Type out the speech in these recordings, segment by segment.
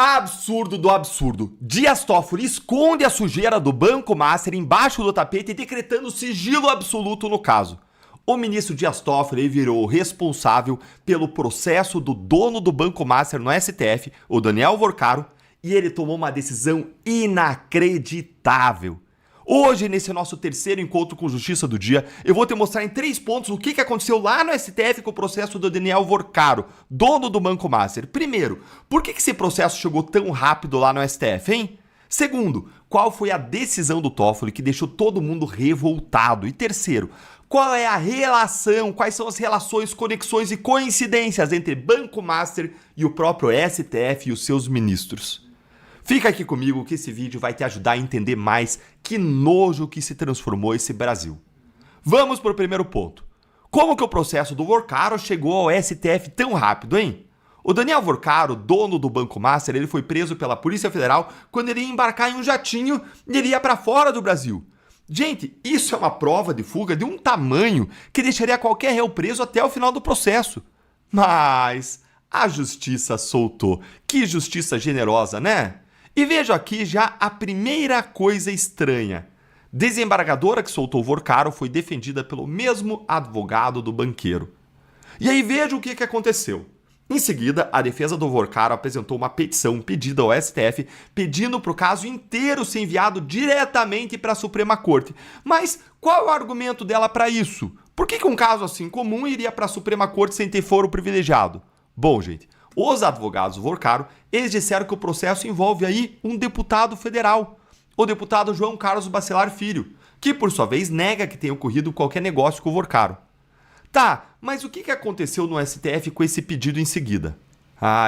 Absurdo do absurdo. Dias Toffoli esconde a sujeira do Banco Master embaixo do tapete, decretando sigilo absoluto no caso. O ministro Dias Toffoli virou responsável pelo processo do dono do Banco Master no STF, o Daniel Worcaro, e ele tomou uma decisão inacreditável. Hoje, nesse nosso terceiro encontro com Justiça do Dia, eu vou te mostrar em 3 pontos o que aconteceu lá no STF com o processo do Daniel Worcaro, dono do Banco Master. Primeiro, por que esse processo chegou tão rápido lá no STF, hein? Segundo, qual foi a decisão do Toffoli que deixou todo mundo revoltado? E terceiro, qual é a relação, quais são as relações, conexões e coincidências entre Banco Master e o próprio STF e os seus ministros? Fica aqui comigo que esse vídeo vai te ajudar a entender mais que nojo que se transformou esse Brasil. Vamos para o primeiro ponto. Como que o processo do Worcaro chegou ao STF tão rápido, hein? O Daniel Worcaro, dono do Banco Master, ele foi preso pela Polícia Federal quando ele ia embarcar em um jatinho e ele ia para fora do Brasil. Gente, isso é uma prova de fuga de um tamanho que deixaria qualquer réu preso até o final do processo. Mas a justiça soltou. Que justiça generosa, né? E vejo aqui já a primeira coisa estranha. Desembargadora que soltou o Worcaro foi defendida pelo mesmo advogado do banqueiro. E aí veja o que aconteceu. Em seguida, a defesa do Worcaro apresentou uma petição pedida ao STF, pedindo para o caso inteiro ser enviado diretamente para a Suprema Corte. Mas qual é o argumento dela para isso? Por que um caso assim comum iria para a Suprema Corte sem ter foro privilegiado? Bom, gente, os advogados do Worcaro, eles disseram que o processo envolve aí um deputado federal, o deputado João Carlos Bacelar Filho, que por sua vez nega que tenha ocorrido qualquer negócio com o Worcaro. Tá, mas o que aconteceu no STF com esse pedido em seguida?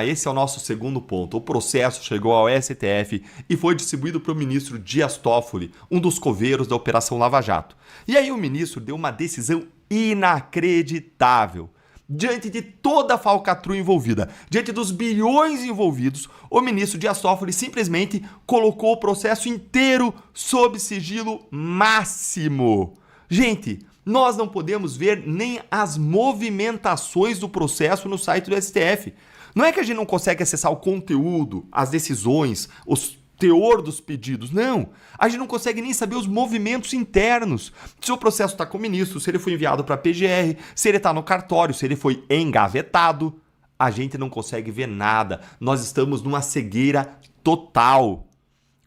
Esse é o nosso segundo ponto. O processo chegou ao STF e foi distribuído para o ministro Dias Toffoli, um dos coveiros da Operação Lava Jato. E aí o ministro deu uma decisão inacreditável. Diante de toda a falcatrua envolvida, diante dos bilhões envolvidos, o ministro Dias Toffoli simplesmente colocou o processo inteiro sob sigilo máximo. Gente, nós não podemos ver nem as movimentações do processo no site do STF. Não é que a gente não consegue acessar o conteúdo, as decisões, os teor dos pedidos, não. A gente não consegue nem saber os movimentos internos. Se o processo está com o ministro, se ele foi enviado para a PGR, se ele está no cartório, se ele foi engavetado, a gente não consegue ver nada. Nós estamos numa cegueira total.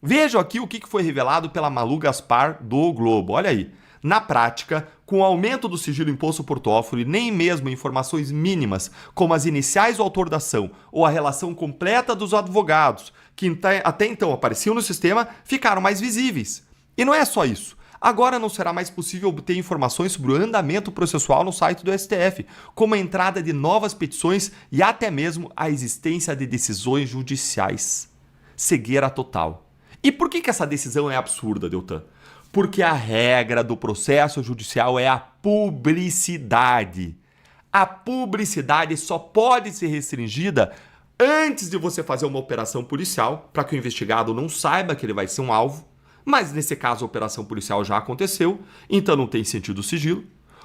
Vejam aqui o que foi revelado pela Malu Gaspar do O Globo. Olha aí. Na prática, com o aumento do sigilo imposto por Toffoli, nem mesmo informações mínimas, como as iniciais do autor da ação ou a relação completa dos advogados, que até então apareciam no sistema, ficaram mais visíveis. E não é só isso. Agora não será mais possível obter informações sobre o andamento processual no site do STF, como a entrada de novas petições e até mesmo a existência de decisões judiciais. Cegueira total. E por que essa decisão é absurda, Deltan? Porque a regra do processo judicial é a publicidade. A publicidade só pode ser restringida antes de você fazer uma operação policial, para que o investigado não saiba que ele vai ser um alvo. Mas nesse caso a operação policial já aconteceu, então não tem sentido o sigilo.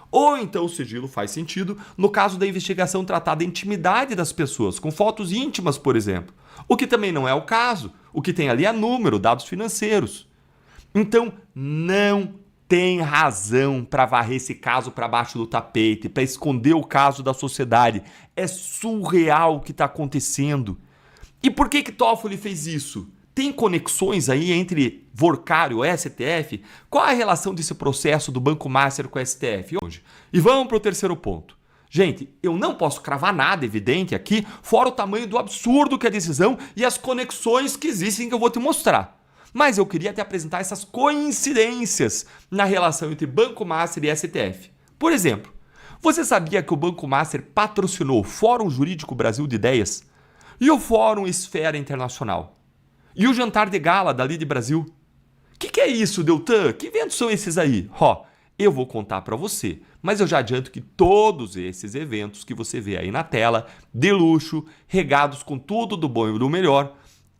Ou então o sigilo faz sentido no caso da investigação tratar da intimidade das pessoas, com fotos íntimas, por exemplo. O que também não é o caso. O que tem ali é número, dados financeiros. Então, não tem razão para varrer esse caso para baixo do tapete, para esconder o caso da sociedade. É surreal o que está acontecendo. E por que Toffoli fez isso? Tem conexões aí entre Worcaro e o STF? Qual a relação desse processo do Banco Master com o STF hoje? E vamos para o terceiro ponto. Gente, eu não posso cravar nada evidente aqui, fora o tamanho do absurdo que é a decisão e as conexões que existem que eu vou te mostrar. Mas eu queria te apresentar essas coincidências na relação entre Banco Master e STF. Por exemplo, você sabia que o Banco Master patrocinou o Fórum Jurídico Brasil de Ideias e o Fórum Esfera Internacional? E o Jantar de Gala da Lide Brasil? Que é isso, Deltan? Que eventos são esses aí? Eu vou contar para você, mas eu já adianto que todos esses eventos que você vê aí na tela, de luxo, regados com tudo do bom e do melhor,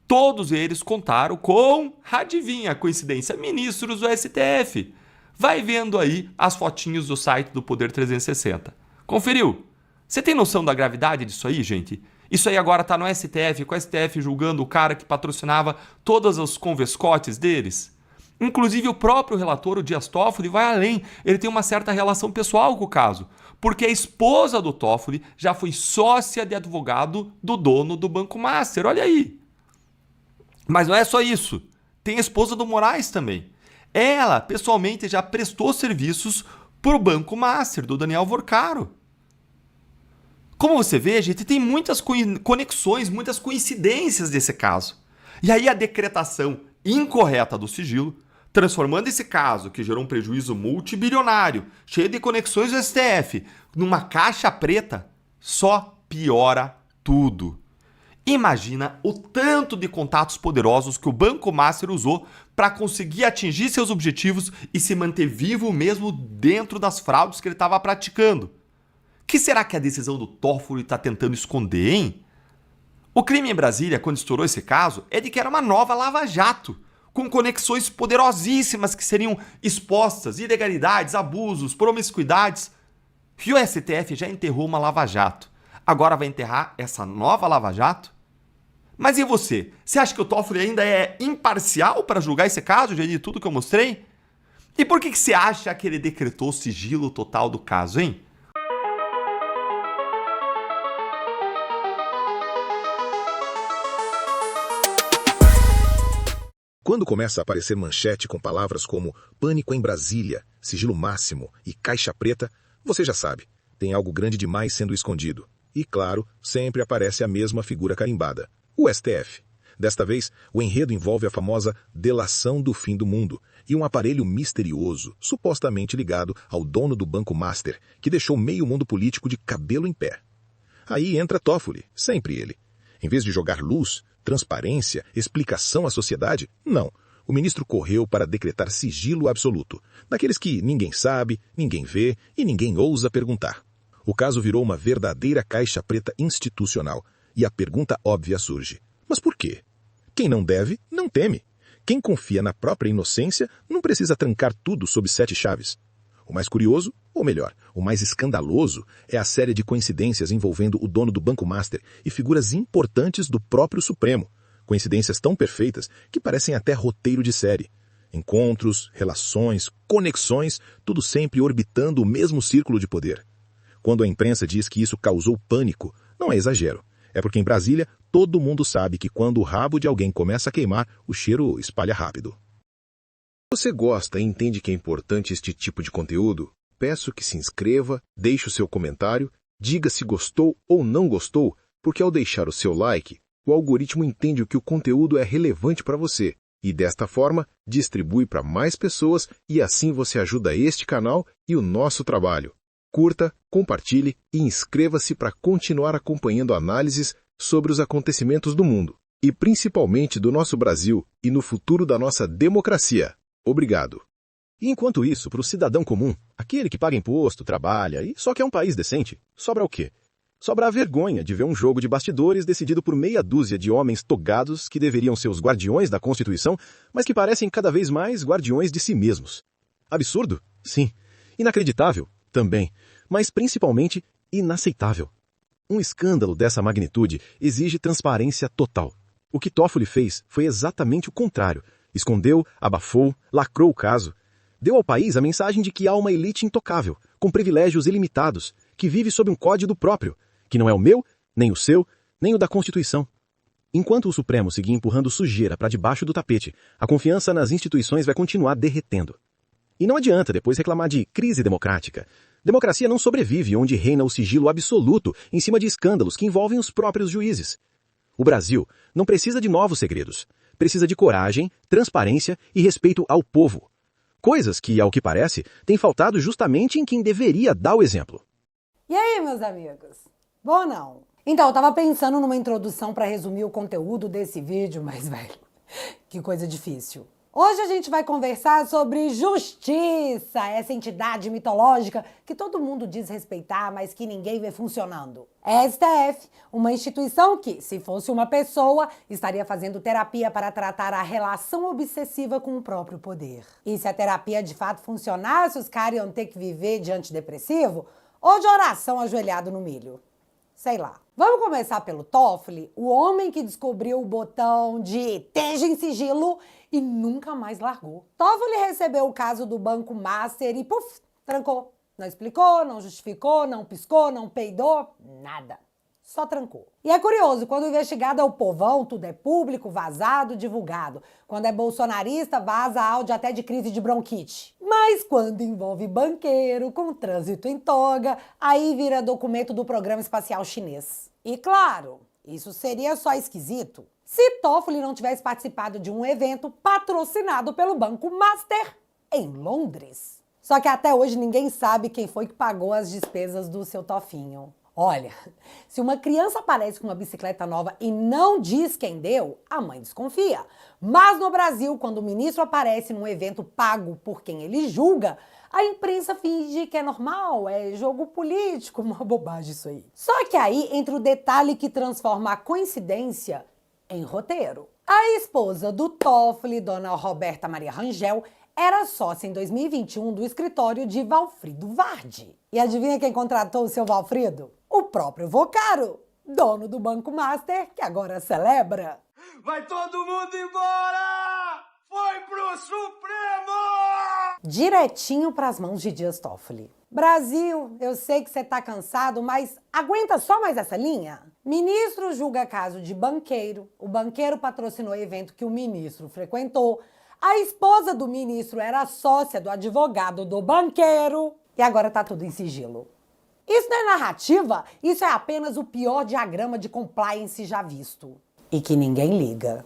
todos eles contaram com, adivinha a coincidência, ministros do STF. Vai vendo aí as fotinhos do site do Poder 360. Conferiu? Você tem noção da gravidade disso aí, gente? Isso aí agora tá no STF, com o STF julgando o cara que patrocinava todos os convescotes deles. Inclusive o próprio relator, o Dias Toffoli, vai além. Ele tem uma certa relação pessoal com o caso, porque a esposa do Toffoli já foi sócia de advogado do dono do Banco Master. Olha aí. Mas não é só isso. Tem a esposa do Moraes também. Ela, pessoalmente, já prestou serviços para o Banco Master, do Daniel Vorcaro. Como você vê, gente, tem muitas conexões, muitas coincidências desse caso. E aí a decretação incorreta do sigilo, transformando esse caso, que gerou um prejuízo multibilionário, cheio de conexões do STF, numa caixa preta, só piora tudo. Imagina o tanto de contatos poderosos que o Banco Master usou para conseguir atingir seus objetivos e se manter vivo mesmo dentro das fraudes que ele estava praticando. O que será que a decisão do Toffoli está tentando esconder, hein? O crime em Brasília, quando estourou esse caso, é de que era uma nova Lava Jato, com conexões poderosíssimas que seriam expostas, ilegalidades, abusos, promiscuidades. E o STF já enterrou uma Lava Jato. Agora vai enterrar essa nova Lava Jato? Mas e você? Você acha que o Toffoli ainda é imparcial para julgar esse caso, de tudo que eu mostrei? E por que você acha que ele decretou sigilo total do caso, hein? Quando começa a aparecer manchete com palavras como pânico em Brasília, sigilo máximo e caixa preta, você já sabe, tem algo grande demais sendo escondido. E, claro, sempre aparece a mesma figura carimbada, o STF. Desta vez, o enredo envolve a famosa delação do fim do mundo e um aparelho misterioso, supostamente ligado ao dono do Banco Master, que deixou meio mundo político de cabelo em pé. Aí entra Toffoli, sempre ele. Em vez de jogar luz, transparência, explicação à sociedade, não. O ministro correu para decretar sigilo absoluto, daqueles que ninguém sabe, ninguém vê e ninguém ousa perguntar. O caso virou uma verdadeira caixa preta institucional, e a pergunta óbvia surge. Mas por quê? Quem não deve, não teme. Quem confia na própria inocência não precisa trancar tudo sob 7 chaves. O mais curioso, ou melhor, o mais escandaloso, é a série de coincidências envolvendo o dono do Banco Master e figuras importantes do próprio Supremo. Coincidências tão perfeitas que parecem até roteiro de série. Encontros, relações, conexões, tudo sempre orbitando o mesmo círculo de poder. Quando a imprensa diz que isso causou pânico, não é exagero. É porque em Brasília, todo mundo sabe que quando o rabo de alguém começa a queimar, o cheiro espalha rápido. Você gosta e entende que é importante este tipo de conteúdo? Peço que se inscreva, deixe o seu comentário, diga se gostou ou não gostou, porque ao deixar o seu like, o algoritmo entende que o conteúdo é relevante para você e, desta forma, distribui para mais pessoas e assim você ajuda este canal e o nosso trabalho. Curta, compartilhe e inscreva-se para continuar acompanhando análises sobre os acontecimentos do mundo, e principalmente do nosso Brasil e no futuro da nossa democracia. Obrigado. E enquanto isso, para o cidadão comum, aquele que paga imposto, trabalha e só quer um país decente, sobra o quê? Sobra a vergonha de ver um jogo de bastidores decidido por meia dúzia de homens togados que deveriam ser os guardiões da Constituição, mas que parecem cada vez mais guardiões de si mesmos. Absurdo? Sim. Inacreditável? Também. Mas principalmente inaceitável. Um escândalo dessa magnitude exige transparência total. O que Toffoli fez foi exatamente o contrário. Escondeu, abafou, lacrou o caso. Deu ao país a mensagem de que há uma elite intocável, com privilégios ilimitados, que vive sob um código próprio, que não é o meu, nem o seu, nem o da Constituição. Enquanto o Supremo seguir empurrando sujeira para debaixo do tapete, a confiança nas instituições vai continuar derretendo. E não adianta depois reclamar de crise democrática. Democracia não sobrevive onde reina o sigilo absoluto em cima de escândalos que envolvem os próprios juízes. O Brasil não precisa de novos segredos. Precisa de coragem, transparência e respeito ao povo. Coisas que, ao que parece, têm faltado justamente em quem deveria dar o exemplo. E aí, meus amigos? Bom ou não? Então, eu tava pensando numa introdução para resumir o conteúdo desse vídeo, mas, velho, que coisa difícil. Hoje a gente vai conversar sobre justiça, essa entidade mitológica que todo mundo diz respeitar, mas que ninguém vê funcionando. STF, uma instituição que, se fosse uma pessoa, estaria fazendo terapia para tratar a relação obsessiva com o próprio poder. E se a terapia de fato funcionasse, os caras iam ter que viver de antidepressivo ou de oração ajoelhado no milho? sei lá. Vamos começar pelo Toffoli, o homem que descobriu o botão de esteja em sigilo e nunca mais largou. Toffoli recebeu o caso do Banco Master e, puf, trancou. Não explicou, não justificou, não piscou, não peidou, nada. Só trancou. E é curioso, quando o investigado é o povão, tudo é público, vazado, divulgado. Quando é bolsonarista, vaza áudio até de crise de bronquite. Mas quando envolve banqueiro, com trânsito em toga, aí vira documento do programa espacial chinês. E claro, isso seria só esquisito se Toffoli não tivesse participado de um evento patrocinado pelo Banco Master em Londres. Só que até hoje ninguém sabe quem foi que pagou as despesas do seu Tofinho. Olha, se uma criança aparece com uma bicicleta nova e não diz quem deu, a mãe desconfia. Mas no Brasil, quando o ministro aparece num evento pago por quem ele julga, a imprensa finge que é normal, é jogo político, uma bobagem isso aí. Só que aí entra o detalhe que transforma a coincidência em roteiro. A esposa do Toffoli, dona Roberta Maria Rangel, era sócia em 2021 do escritório de Valfrido Vardi. E adivinha quem contratou o seu Valfrido? O próprio Vocaro, dono do Banco Master, que agora celebra. Vai todo mundo embora! Foi pro Supremo! Direitinho pras mãos de Dias Toffoli. Brasil, eu sei que você tá cansado, mas aguenta só mais essa linha? Ministro julga caso de banqueiro. O banqueiro patrocinou evento que o ministro frequentou. A esposa do ministro era sócia do advogado do banqueiro. E agora tá tudo em sigilo. Isso não é narrativa, isso é apenas o pior diagrama de compliance já visto. E que ninguém liga.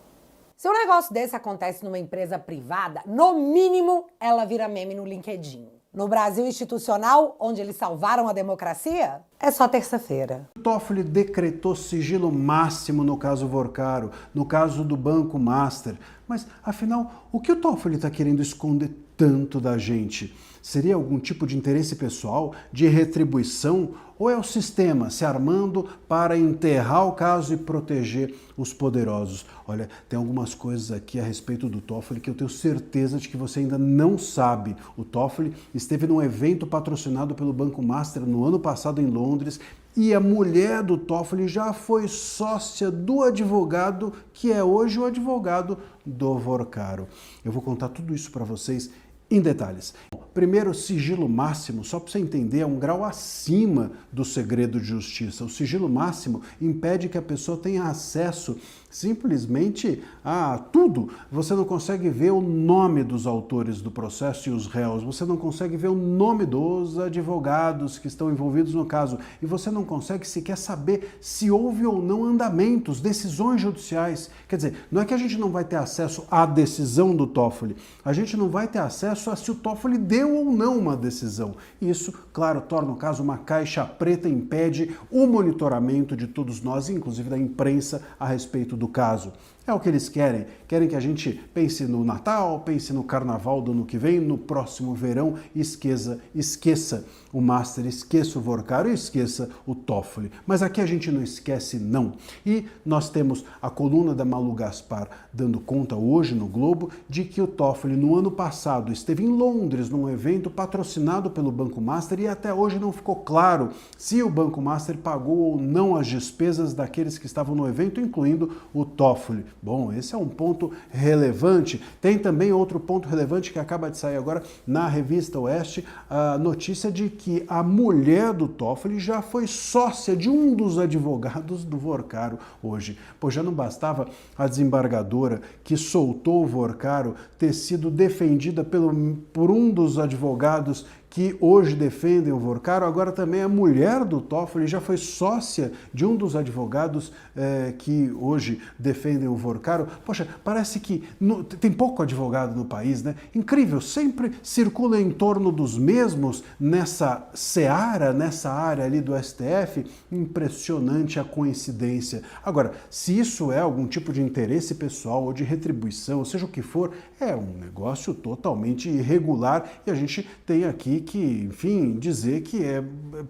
Se um negócio desse acontece numa empresa privada, no mínimo ela vira meme no LinkedIn. No Brasil institucional, onde eles salvaram a democracia, é só terça-feira. Toffoli decretou sigilo máximo no caso Vocaro, no caso do Banco Master. Mas, afinal, o que o Toffoli está querendo esconder tanto da gente? Seria algum tipo de interesse pessoal, de retribuição, ou é o sistema se armando para enterrar o caso e proteger os poderosos? Olha, tem algumas coisas aqui a respeito do Toffoli que eu tenho certeza de que você ainda não sabe. O Toffoli esteve num evento patrocinado pelo Banco Master no ano passado em Londres e a mulher do Toffoli já foi sócia do advogado que é hoje o advogado do Vocaro. Eu vou contar tudo isso para vocês em detalhes. Primeiro, sigilo máximo, só para você entender, é um grau acima do segredo de justiça. O sigilo máximo impede que a pessoa tenha acesso simplesmente a tudo. Você não consegue ver o nome dos autores do processo e os réus, você não consegue ver o nome dos advogados que estão envolvidos no caso e você não consegue sequer saber se houve ou não andamentos, decisões judiciais. Quer dizer, não é que a gente não vai ter acesso à decisão do Toffoli, a gente não vai ter acesso a se o Toffoli deu ou não uma decisão. Isso, claro, torna o caso uma caixa preta e impede o monitoramento de todos nós, inclusive da imprensa, a respeito do caso. É o que eles querem. Querem que a gente pense no Natal, pense no Carnaval do ano que vem, no próximo verão e esqueça o Master, esqueça o Vocaro e esqueça o Toffoli. Mas aqui a gente não esquece, não. E nós temos a coluna da Malu Gaspar dando conta hoje no Globo de que o Toffoli no ano passado esteve em Londres num evento patrocinado pelo Banco Master e até hoje não ficou claro se o Banco Master pagou ou não as despesas daqueles que estavam no evento, incluindo o Toffoli. Bom, esse é um ponto relevante. Tem também outro ponto relevante que acaba de sair agora na revista Oeste, a notícia de que a mulher do Toffoli já foi sócia de um dos advogados do Vocaro hoje. Pois já não bastava a desembargadora que soltou o Vocaro ter sido defendida por um dos advogados que hoje defendem o Vocaro, agora também a mulher do Toffoli já foi sócia de um dos advogados que hoje defendem o Vocaro. Poxa, parece que tem pouco advogado no país, né? Incrível, sempre circula em torno dos mesmos nessa seara, nessa área ali do STF. Impressionante a coincidência. Agora, se isso é algum tipo de interesse pessoal ou de retribuição, ou seja o que for, é um negócio totalmente irregular e a gente tem aqui que, enfim, dizer que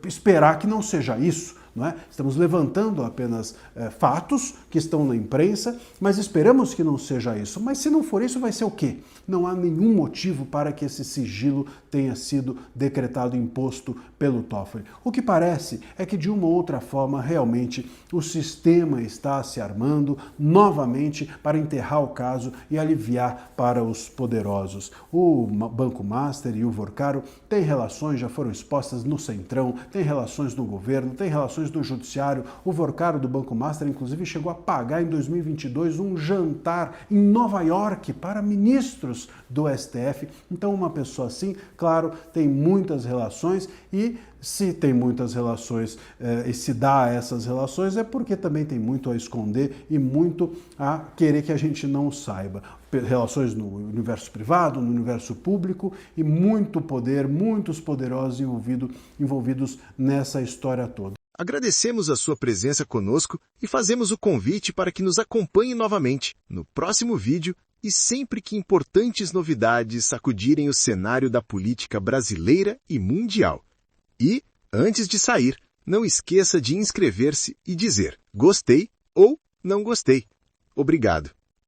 esperar que não seja isso. não é? Estamos levantando apenas fatos que estão na imprensa, mas esperamos que não seja isso. Mas se não for isso, vai ser o quê? Não há nenhum motivo para que esse sigilo tenha sido decretado, imposto pelo Toffoli. O que parece é que, de uma ou outra forma, realmente o sistema está se armando novamente para enterrar o caso e aliviar para os poderosos. O Banco Master e o Vorcaro têm relações, já foram expostas no Centrão, têm relações no governo, têm relações no judiciário. O Vorcaro do Banco Master, inclusive, chegou a pagar em 2022 um jantar em Nova York para ministros do STF. Então, uma pessoa assim, claro, tem muitas relações, e se tem muitas relações e se dá essas relações, é porque também tem muito a esconder e muito a querer que a gente não saiba. Relações no universo privado, no universo público, e muito poder, muitos poderosos envolvidos nessa história toda. Agradecemos a sua presença conosco e fazemos o convite para que nos acompanhe novamente no próximo vídeo e sempre que importantes novidades sacudirem o cenário da política brasileira e mundial. E, antes de sair, não esqueça de inscrever-se e dizer gostei ou não gostei. Obrigado.